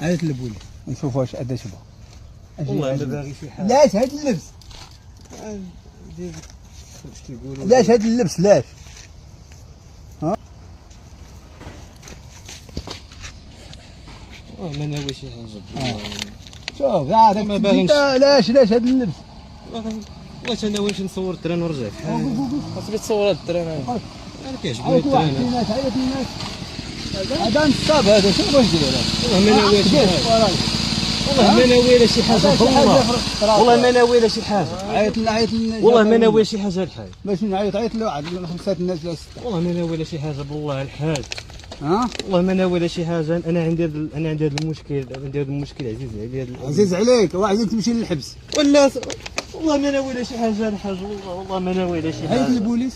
عيط للبوليس نشوف واش ادا شبه. والله ما باغي شي حاجه. لاش هاد اللبس؟ دير واش تيقولوا لاش هاد اللبس لاش؟ ما ناوي شي حاجه. شوف هذاك ما باغينش. لاش هاد اللبس؟ واش انا نمشي نصور التران ورجع خاصني تصور هاد التران. انا كيعجبني عيط واحد التران. الناس عيط الناس هذا نصاب هذا شنو باش ندير والله ما ناوي شي حاجه. والله ما ناوي لا شي حاجه بالله. والله ما ناوي لا شي حاجه. عيط والله ما ناوي شي حاجه الحاج. باش نعيط لواحد خمسة الناس ولا ستة. والله ما ناوي لا شي حاجه بالله الحاج. والله ما ناوي لا شي حاجه. انا عندي هذا المشكل. عندي هذا المشكل عزيز علي. عزيز عليك وعايزك تمشي للحبس. ولا والله ما ناوي لا شي حاجه الحاج. والله ما ناوي لا شي حاجه. عيط للبوليس.